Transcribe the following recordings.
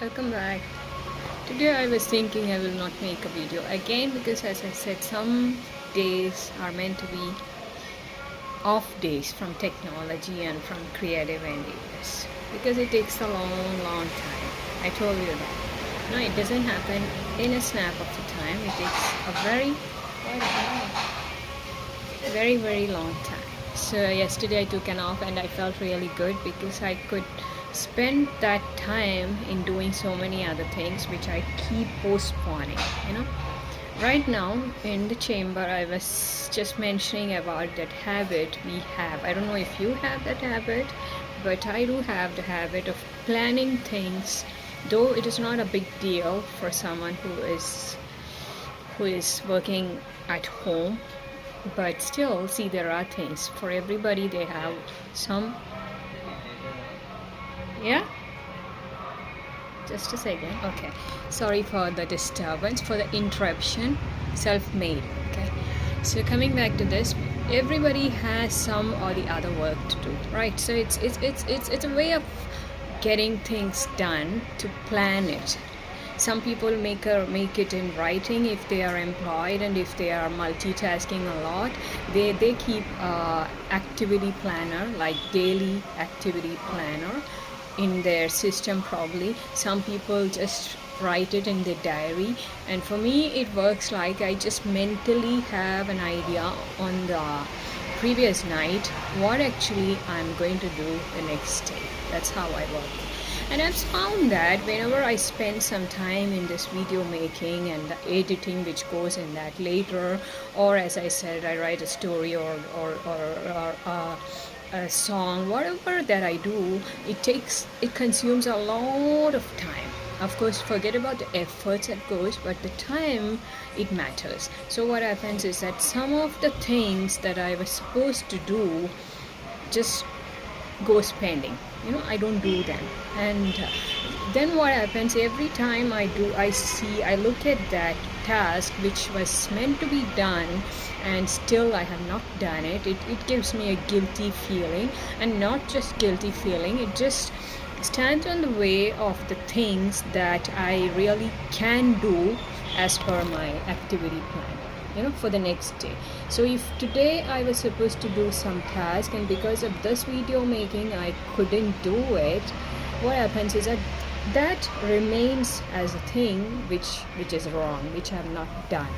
welcome back. Today I was thinking I will not make a video again because, as I said, some days are meant to be off days from technology and from creative endeavors because it takes a long time. I told you that. No, it doesn't happen in a snap of the time. It takes a very long time. So yesterday I took an off and I felt really good because I could spend that time in doing so many other things which I keep postponing. Right now in the chamber I was just mentioning about that habit we have. I don't know if you have that habit, but I do have the habit of planning things, though it is not a big deal for someone who is working at home. But still, see, there are things for everybody. They have some. Yeah, just a second. Okay, sorry for the disturbance, for the interruption. Self-made. Okay, so coming back to this, everybody has some or the other work to do, right? So it's a way of getting things done to plan it. Some people make it in writing if they are employed, and if they are multitasking a lot, they keep activity planner, like daily activity planner, in their system probably. Some people just write it in their diary, and for me it works like I just mentally have an idea on the previous night what actually I'm going to do the next day. That's how I work. And I've found that whenever I spend some time in this video making and the editing which goes in that later, or as I said, I write a story or a song, whatever that I do, it consumes a lot of time. Of course, forget about the efforts that goes, but the time, it matters. So what happens is that some of the things that I was supposed to do just goes pending. I don't do them. And then what happens, every time I look at that task which was meant to be done and still I have not done it, it gives me a guilty feeling. And not just guilty feeling, it just stands on the way of the things that I really can do as per my activity plan for the next day. So if today I was supposed to do some task, and because of this video making I couldn't do it, what happens is that remains as a thing which is wrong, which I have not done.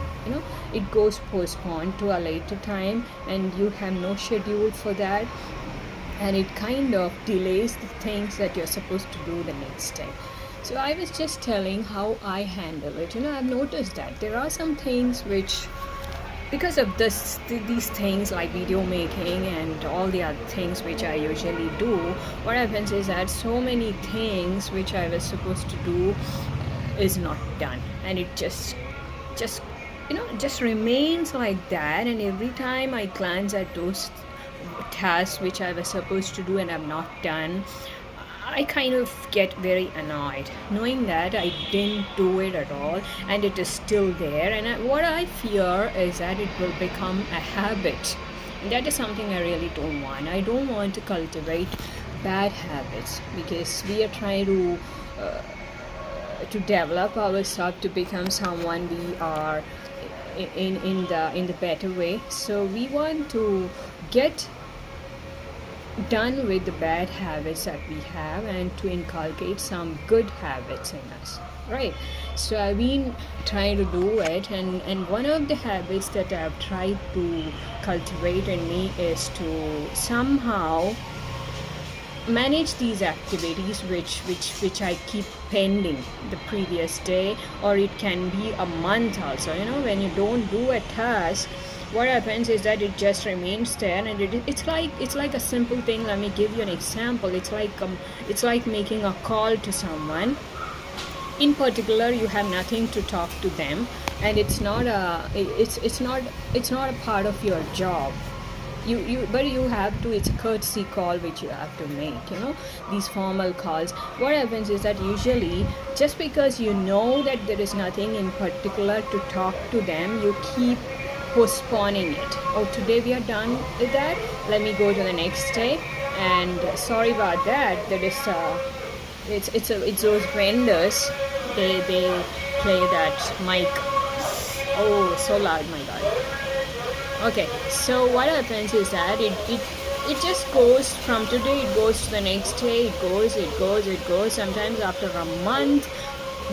It goes postponed to a later time, and you have no schedule for that, and it kind of delays the things that you're supposed to do the next day. So I was just telling how I handle it. I've noticed that there are some things which, because of these things like video making and all the other things which I usually do, what happens is that so many things which I was supposed to do is not done, and it just remains like that. And every time I glance at those tasks which I was supposed to do and I'm not done, I kind of get very annoyed knowing that I didn't do it at all and it is still there. And what I fear is that it will become a habit. And that is something I really don't want. I don't want to cultivate bad habits, because we are trying to develop ourselves to become someone we are in the better way. So we want to get done with the bad habits that we have and to inculcate some good habits in us, right? So I've been trying to do it, and one of the habits that I've tried to cultivate in me is to somehow manage these activities which I keep pending the previous day, or it can be a month also. When you don't do a task, what happens is that it just remains there, and it's like a simple thing. Let me give you an example. It's like making a call to someone. In particular, you have nothing to talk to them, and it's not a part of your job. But you have to. It's a courtesy call which you have to make. These formal calls. What happens is that usually, just because you know that there is nothing in particular to talk to them, you keep postponing it. Oh, today we are done with that, let me go to the next day. And sorry about that, there is it's those vendors. They play that mic. Oh, so loud, my God. Okay, so what happens is that it just goes from today, it goes to the next day, it goes. Sometimes after a month,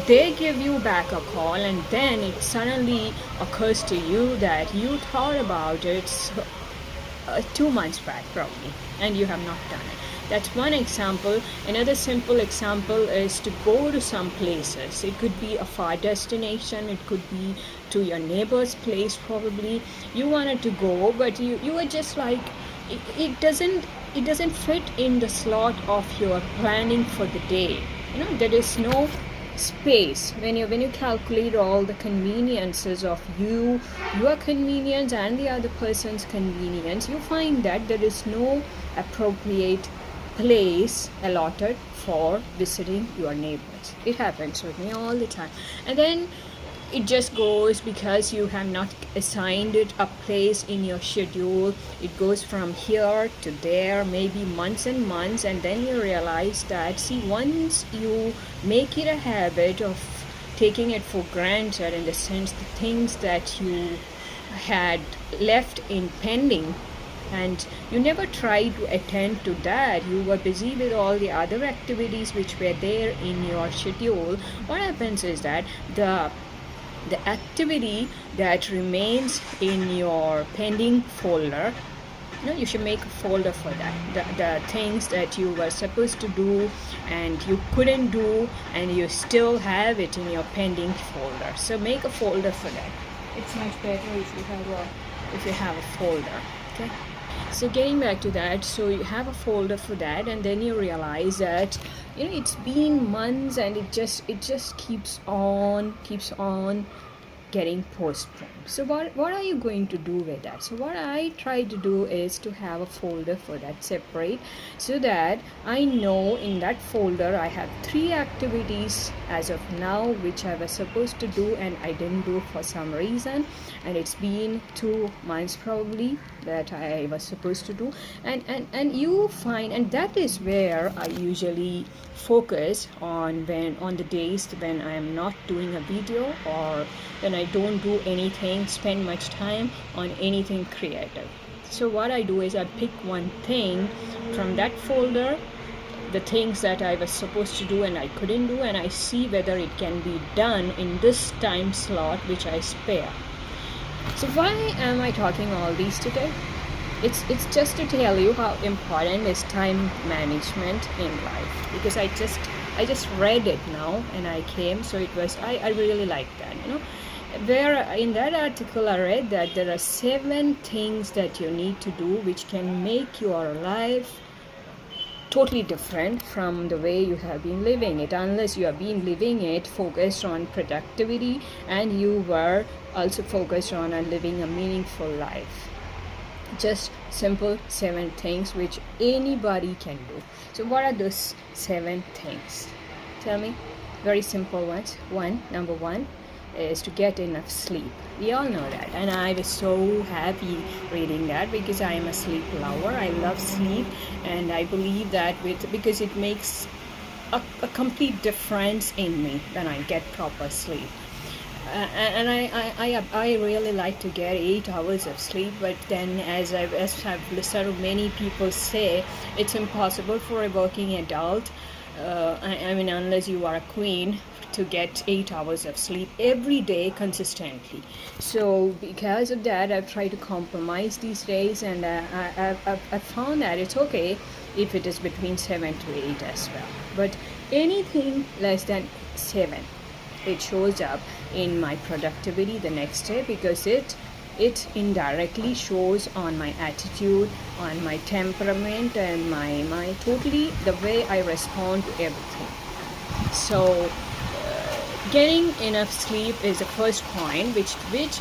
they give you back a call, and then it suddenly occurs to you that you thought about it 2 months back probably, and you have not done it. That's one example. Another simple example is to go to some places. It could be a far destination, it could be to your neighbor's place probably. You wanted to go, but you were just like, it doesn't fit in the slot of your planning for the day. There is no space when you calculate all the conveniences of your convenience and the other person's convenience. You find that there is no appropriate place allotted for visiting your neighbors. It happens with me all the time, and then it just goes because you have not assigned it a place in your schedule. It goes from here to there, maybe months and months, and then you realize that, see, once you make it a habit of taking it for granted, in the sense the things that you had left in pending, and you never tried to attend to that, you were busy with all the other activities which were there in your schedule. What happens is that the activity that remains in your pending folder, you should make a folder for that. The things that you were supposed to do and you couldn't do, and you still have it in your pending folder. So make a folder for that. It's much better if you have a folder. Okay. So getting back to that, so you have a folder for that, and then you realize that it's been months, and it just keeps on getting postponed. So what are you going to do with that? So what I try to do is to have a folder for that separate, so that I know in that folder I have 3 activities as of now which I was supposed to do and I didn't do for some reason, and it's been 2 months probably that I was supposed to do, and you find, and that is where I usually focus on the days when I am not doing a video, or when I don't do anything, spend much time on anything creative. So what I do is I pick one thing from that folder, the things that I was supposed to do and I couldn't do, and I see whether it can be done in this time slot which I spare. So why am I talking all these today? It's just to tell you how important is time management in life, because I just read it now and I came, so it was, I really like that, where in that article I read that there are 7 things that you need to do which can make your life totally different from the way you have been living it, unless you have been living it focused on productivity and you were also focused on living a meaningful life. Just simple 7 things which anybody can do. So what are those 7 things? Tell me. Very simple ones. Number one is to get enough sleep. We all know that, and I was so happy reading that, because I am a sleep lover. I love sleep, and I believe that because it makes a complete difference in me when I get proper sleep. And I really like to get 8 hours of sleep, but then as I've listened, many people say it's impossible for a working adult. I mean, unless you are a queen, to get 8 hours of sleep every day consistently. So because of that, I've tried to compromise these days, and I found that it's okay if it is between 7 to 8 as well. But anything less than 7, it shows up in my productivity the next day, because it indirectly shows on my attitude, on my temperament, and my totally the way I respond to everything. So getting enough sleep is the first point, which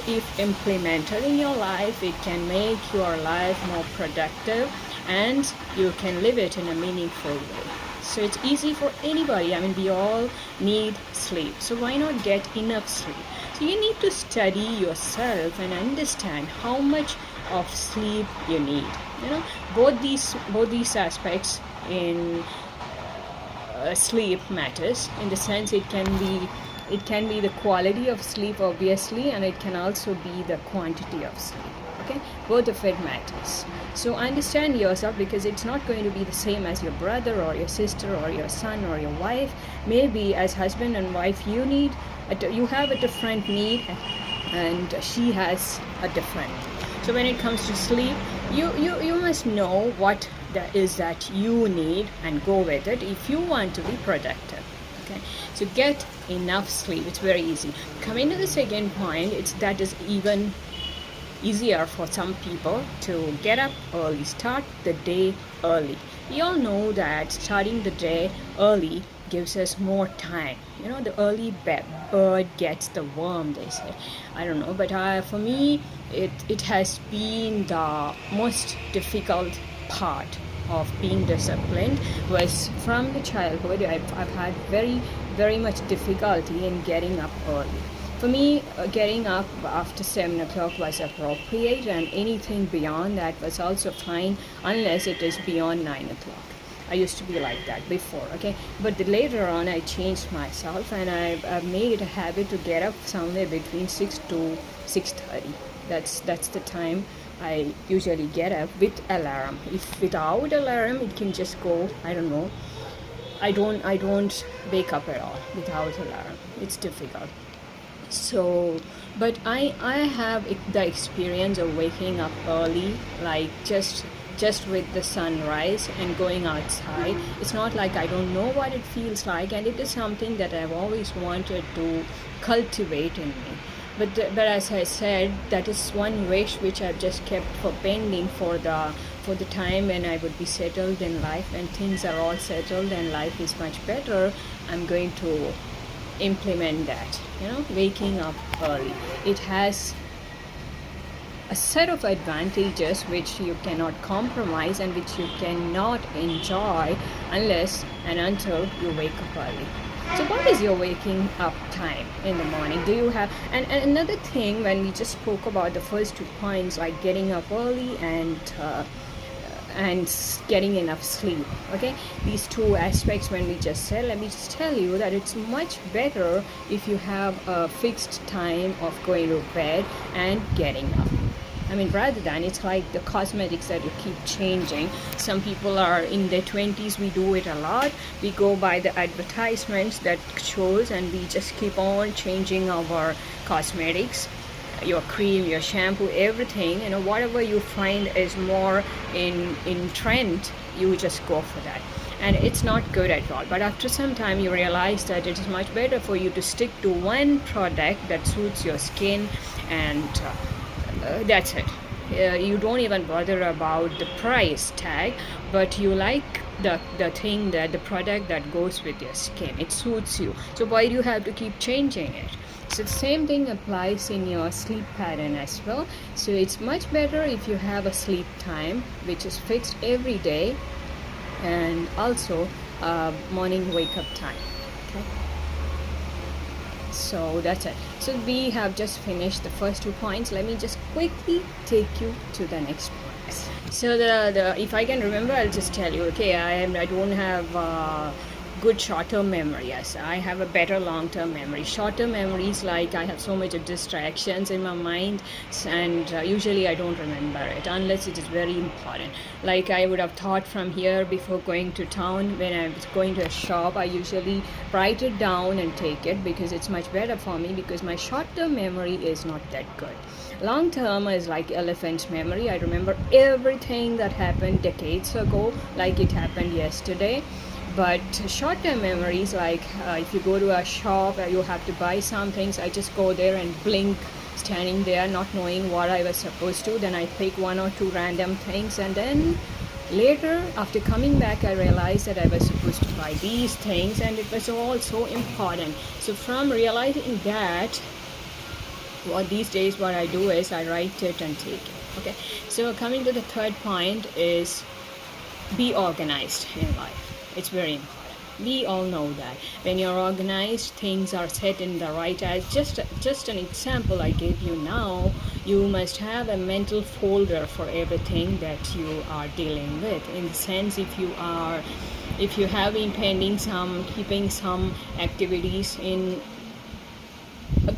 if implemented in your life, it can make your life more productive and you can live it in a meaningful way. So it's easy for anybody. I mean, we all need sleep. So why not get enough sleep? So you need to study yourself and understand how much of sleep you need. Both these aspects in sleep matters. In the sense, it can be the quality of sleep, obviously, and it can also be the quantity of sleep. Okay, both of it matters. So understand yourself, because it's not going to be the same as your brother or your sister or your son or your wife. Maybe as husband and wife, you have a different need, and she has a different. So when it comes to sleep, you must know what that is that you need and go with it if you want to be productive. Okay, so get enough sleep. It's very easy. Coming to the second point, that is even easier for some people to get up early, start the day early. We all know that starting the day early gives us more time. The early bird gets the worm, they say. I don't know, but for me, it has been the most difficult part of being disciplined. Was from the childhood. I've had very, very much difficulty in getting up early. For me, getting up after 7 o'clock was appropriate, and anything beyond that was also fine, unless it is beyond 9 o'clock. I used to be like that before, okay? But later on, I changed myself, and I've made it a habit to get up somewhere between 6 to 6:30. That's the time I usually get up with alarm. If without alarm, it can just go, I don't know. I don't wake up at all without alarm. It's difficult. So, but I have the experience of waking up early, like just with the sunrise and going outside. It's not like I don't know what it feels like, and it is something that I've always wanted to cultivate in me. But as I said, that is one wish which I've just kept for pending for the time when I would be settled in life, and things are all settled and life is much better. I'm going to implement that. Waking up early, it has a set of advantages which you cannot compromise and which you cannot enjoy unless and until you wake up early. So what is your waking up time in the morning? Do you have and another thing, when we just spoke about the first 2 points, like getting up early and getting enough sleep, okay, these 2 aspects when we just said, let me just tell you that it's much better if you have a fixed time of going to bed and getting up. I mean, rather than, it's like the cosmetics that you keep changing. Some people are in their 20s, we do it a lot. We go by the advertisements that shows, and we just keep on changing our cosmetics, your cream, your shampoo, everything. Whatever you find is more in trend, you just go for that, and it's not good at all. But after some time, you realize that it is much better for you to stick to one product that suits your skin, and that's it. You don't even bother about the price tag, but you like the thing, that the product that goes with your skin, it suits you. So why do you have to keep changing it? So the same thing applies in your sleep pattern as well. So it's much better if you have a sleep time which is fixed every day, and also morning wake up time. Okay, so that's it. So we have just finished the first 2 points. Let me just quickly take you to the next points. So the if I can remember, I'll just tell you. Okay, I don't have good short-term memory. Yes, I have a better long-term memory. Short-term memories, like I have so much of distractions in my mind, and usually I don't remember it unless it is very important. Like I would have thought from here before going to town. When I was going to a shop, I usually write it down and take it, because it's much better for me, because my short-term memory is not that good. Long-term is like elephant memory. I remember everything that happened decades ago like it happened yesterday. But short-term memories, like if you go to a shop, you have to buy some things, I just go there and blink, standing there not knowing what I was supposed to. Then I pick 1 or 2 random things, and then later, after coming back, I realized that I was supposed to buy these things, and it was all so important. So from realizing that, these days what I do is I write it and take it. Okay, so coming to the third point is be organized in life. It's very important. We all know that when you're organized, things are set in the right as. Just an example I gave you now, you must have a mental folder for everything that you are dealing with. In the sense, if you are if you have been pending some, keeping some activities in,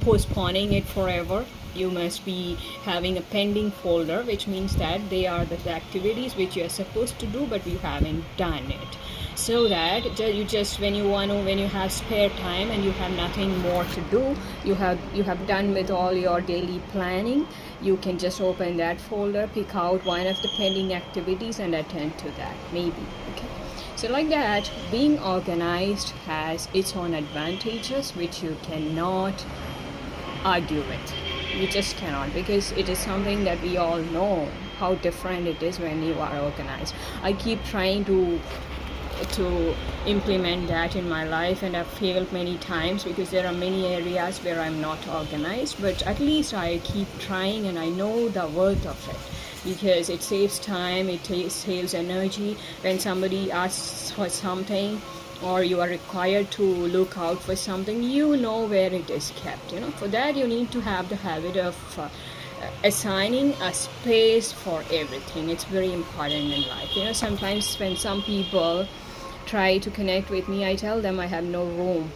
postponing it forever, you must be having a pending folder, which means that they are the activities which you are supposed to do but you haven't done it. So that you just, when you have spare time and you have nothing more to do, you have done with all your daily planning, you can just open that folder, pick out one of the pending activities and attend to that, maybe. Okay, so like that, being organized has its own advantages which you cannot argue with. You just cannot, because it is something that we all know how different it is when you are organized. I keep trying to implement that in my life, and I've failed many times because there are many areas where I'm not organized, but at least I keep trying, and I know the worth of it, because it saves time, it saves energy. When somebody asks for something or you are required to look out for something, you know where it is kept. For that you need to have the habit of assigning a space for everything. It's very important in life. Sometimes when some people try to connect with me, I tell them I have no room.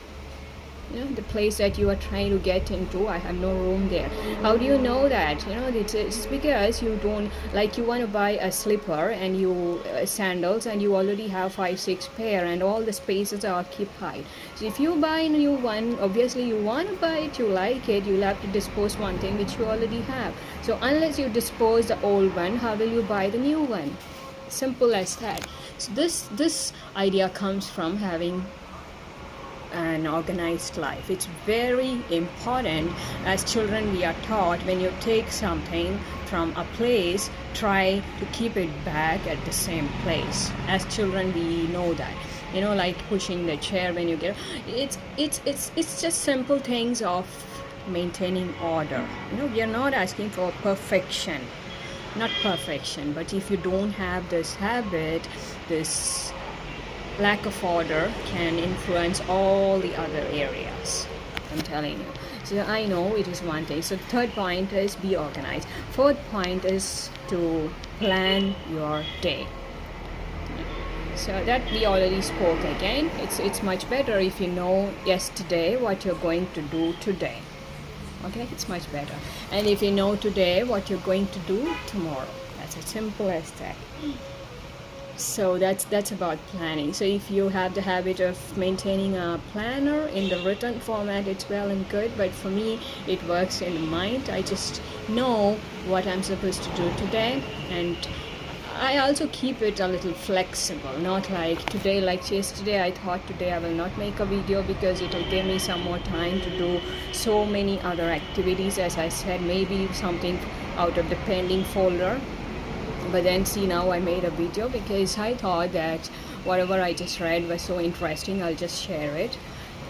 The place that you are trying to get into, I have no room there. How do you know that? It's because you don't, like, you want to buy a slipper and you sandals, and you already have 5-6 pair and all the spaces are occupied. So if you buy a new one, obviously you want to buy it, you like it, you'll have to dispose one thing which you already have. So unless you dispose the old one, how will you buy the new one? Simple as that. So this idea comes from having an organized life. It's very important. As children, we are taught, when you take something from a place, try to keep it back at the same place. As children, we know that. Like pushing the chair when you get, it's just simple things of maintaining order. We are not asking for perfection, not perfection, but if you don't have this habit, this lack of order can influence all the other areas, I'm telling you. So I know it is one thing. So third point is be organized. Fourth point is to plan your day. So that we already spoke again. It's much better if you know yesterday what you're going to do today. Okay, it's much better. And if you know today what you're going to do tomorrow, that's as simple as that. So that's about planning. So if you have the habit of maintaining a planner in the written format, it's well and good, but for me it works in the mind. I just know what I'm supposed to do today, and I also keep it a little flexible, not like today, like yesterday I thought today I will not make a video because it will give me some more time to do so many other activities, as I said, maybe something out of the pending folder. But then see, now I made a video because I thought that whatever I just read was so interesting, I'll just share it.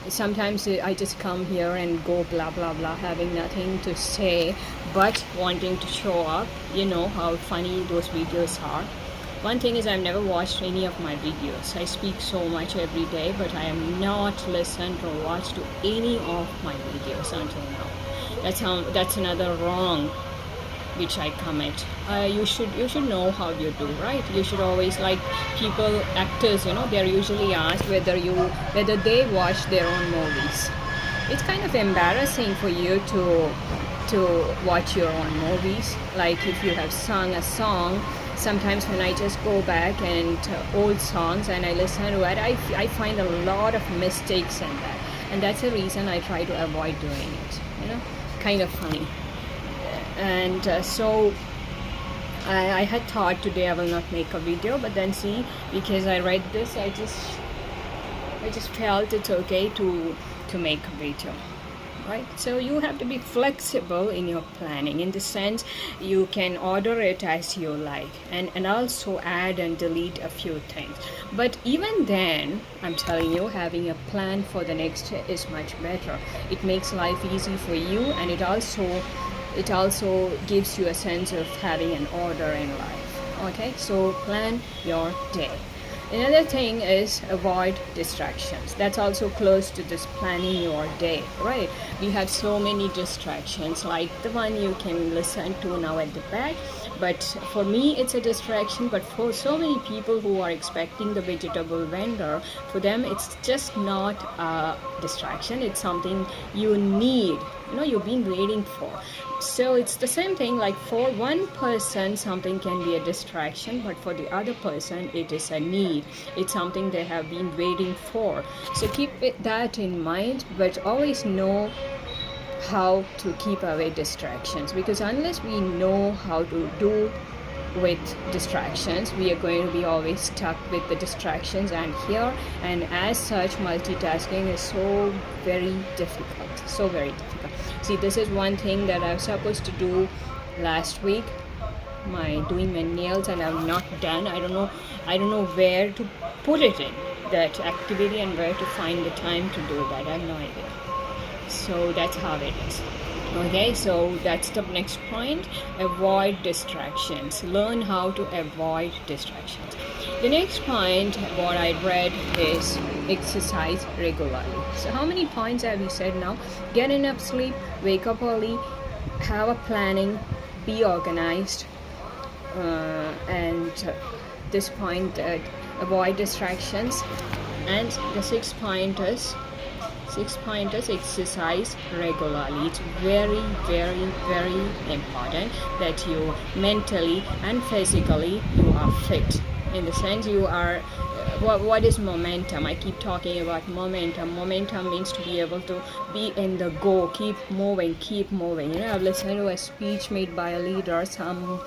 Sometimes I just come here and go blah blah blah, having nothing to say but wanting to show up. You know how funny those videos are. One thing is, I've never watched any of my videos. I speak so much every day, but I have not listened or watched to any of my videos until now. That's another wrong which I commit. You should know how you do, right? You should always, like people, actors, they're usually asked whether they watch their own movies. It's kind of embarrassing for you to watch your own movies. Like if you have sung a song, sometimes when I just go back and old songs and I listen to it, I find a lot of mistakes in that, and that's the reason I try to avoid doing it. Kind of funny. And so I had thought today I will not make a video, but then see, because I read this, I just felt it's okay to make a video, right? So you have to be flexible in your planning, in the sense you can order it as you like, and also add and delete a few things. But even then, I'm telling you, having a plan for the next day is much better. It makes life easy for you, and it also gives you a sense of having an order in life. Okay, so plan your day. Another thing is avoid distractions. That's also close to this planning your day, right? We have so many distractions, like the one you can listen to now at the back, but for me it's a distraction, but for so many people who are expecting the vegetable vendor, for them it's just not a distraction, it's something you need, you've been waiting for. So it's the same thing, like for one person something can be a distraction, but for the other person it is a need, it's something they have been waiting for. So keep that in mind, but always know how to keep away distractions, because unless we know how to do with distractions, we are going to be always stuck with the distractions and as such multitasking is so very difficult, so very difficult. See, this is one thing that I was supposed to do last week, doing my nails, and I'm not done. I don't know where to put it in that activity and where to find the time to do that. I have no idea. So that's how it is. Okay, so that's the next point. Avoid distractions. Learn how to avoid distractions. The next point, what I read, is exercise regularly. So how many points have we said now? Get enough sleep, wake up early, have a planning, be organized, and this point, avoid distractions. And the sixth point is exercise regularly. It's very, very, very important that you mentally and physically you are fit, in the sense you are what is momentum? I keep talking about momentum. Momentum means to be able to be in the go, keep moving. I've listened to a speech made by a leader some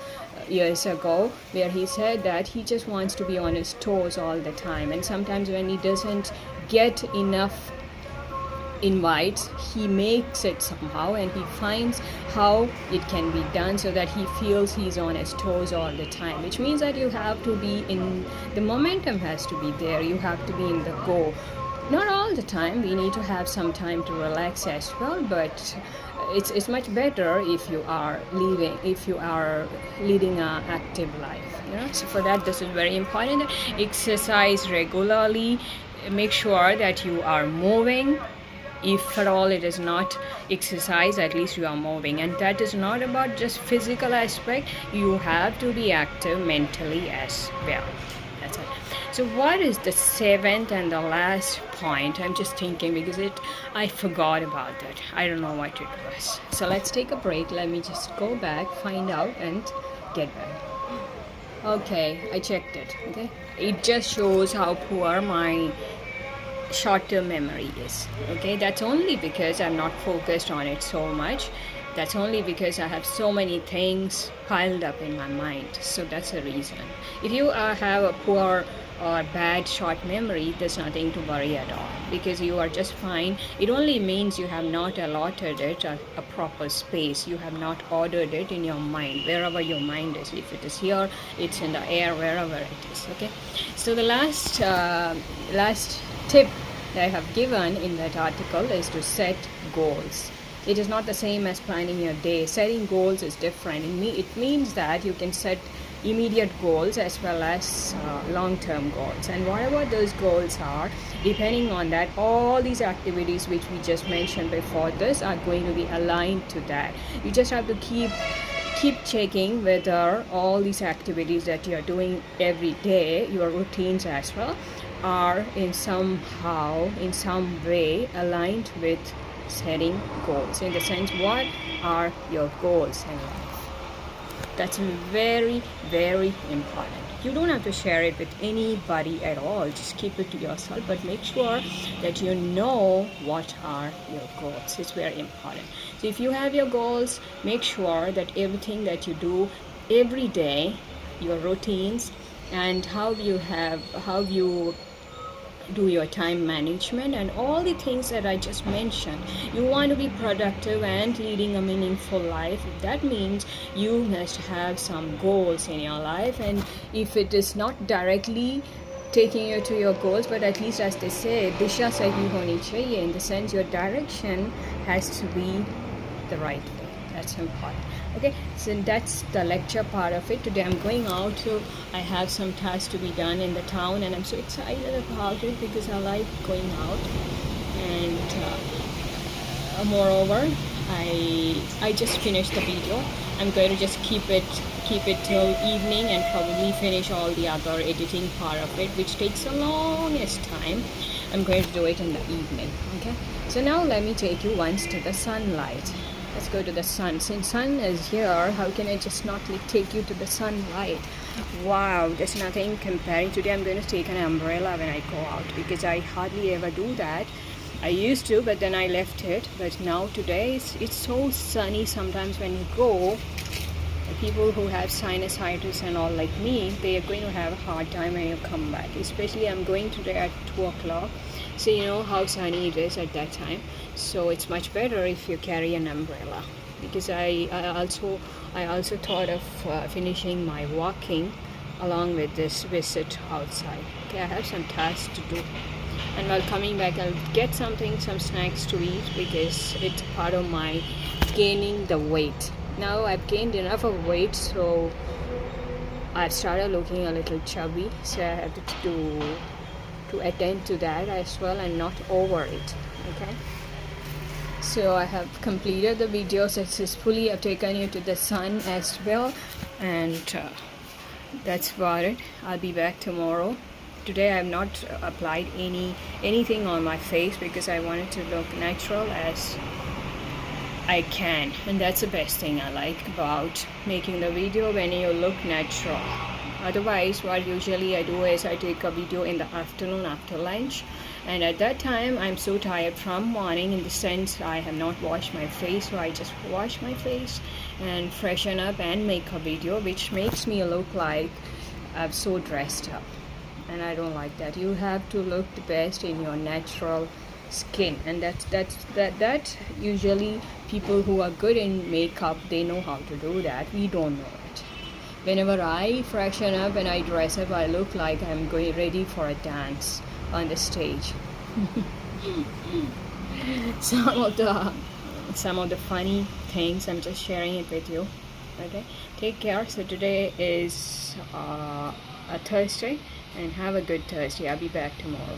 years ago where he said that he just wants to be on his toes all the time, and sometimes when he doesn't get enough invites, he makes it somehow and he finds how it can be done so that he feels he's on his toes all the time, which means that you have to be in the momentum, has to be there, you have to be in the go. Not all the time, we need to have some time to relax as well, but it's much better if you are leading an active life, so for that this is very important. Exercise regularly, make sure that you are moving. If at all it is not exercise, at least you are moving, and that is not about just physical aspect, you have to be active mentally as well. That's it. So what is the seventh and the last point? I'm just thinking because I forgot about that. I don't know what it was. So let's take a break. Let me just go back, find out, and get back. Okay, I checked it. Okay, it just shows how poor my short-term memory is. Okay, that's only because I'm not focused on it so much. That's only because I have so many things piled up in my mind. So that's the reason. If you have a poor or bad short memory, there's nothing to worry at all, because you are just fine. It only means you have not allotted it a proper space. You have not ordered it in your mind, wherever your mind is. If it is here, it's in the air, wherever it is. Okay, so the last tip that I have given in that article is to set goals. It is not the same as planning your day. Setting goals is different. It means that you can set immediate goals as well as long-term goals, and whatever those goals are, depending on that, all these activities which we just mentioned before this are going to be aligned to that. You just have to keep checking whether all these activities that you are doing every day, your routines as well, are in some way aligned with setting goals. In the sense, what are your goals in life? That's very, very important. You don't have to share it with anybody at all. Just keep it to yourself, but make sure that you know what are your goals. It's very important. So if you have your goals, make sure that everything that you do every day, your routines, and how you do your time management and all the things that I just mentioned. You want to be productive and leading a meaningful life. That means you must have some goals in your life, and if it is not directly taking you to your goals, but at least, as they say, disha sahi honi chahiye, in the sense your direction has to be the right way. That's important. Okay, so that's the lecture part of it. Today I'm going out, so I have some tasks to be done in the town, and I'm so excited about it because I like going out. And moreover, I just finished the video. I'm going to just keep it keep it till evening and probably finish all the other editing part of it, which takes the longest time. I'm going to do it in the evening. Okay, so now let me take you once to the sunlight. Let's go to the sun. Since sun is here, how can I just not take you to the sunlight? Wow, there's nothing comparing. Today I'm going to take an umbrella when I go out, because I hardly ever do that. I used to, but then I left it. But now today it's so sunny. Sometimes when you go, people who have sinusitis and all like me, they are going to have a hard time when you come back. Especially I'm going today at 2 o'clock, so you know how sunny it is at that time. So it's much better if you carry an umbrella, because I also thought of finishing my walking along with this visit outside. Okay, I have some tasks to do, and while coming back I'll get some snacks to eat, because it's part of my gaining the weight. Now I've gained enough of weight, so I've started looking a little chubby, so I have to attend to that as well and not over it. Okay, so I have completed the video successfully. I've taken you to the sun as well, and that's about it. I'll be back tomorrow. Today I have not applied anything on my face, because I wanted to look natural as I can, and that's the best thing I like about making the video, when you look natural. Otherwise, what usually I do is I take a video in the afternoon after lunch, and at that time I'm so tired from morning, in the sense I have not washed my face, so I just wash my face and freshen up and make a video, which makes me look like I'm so dressed up, and I don't like that. You have to look the best in your natural skin, and that usually people who are good in makeup, they know how to do that. We don't know it. Whenever I freshen up and I dress up, I look like I'm going ready for a dance on the stage. some of the funny things, I'm just sharing it with you. Okay, take care. So today is a Thursday, and have a good Thursday. I'll be back tomorrow.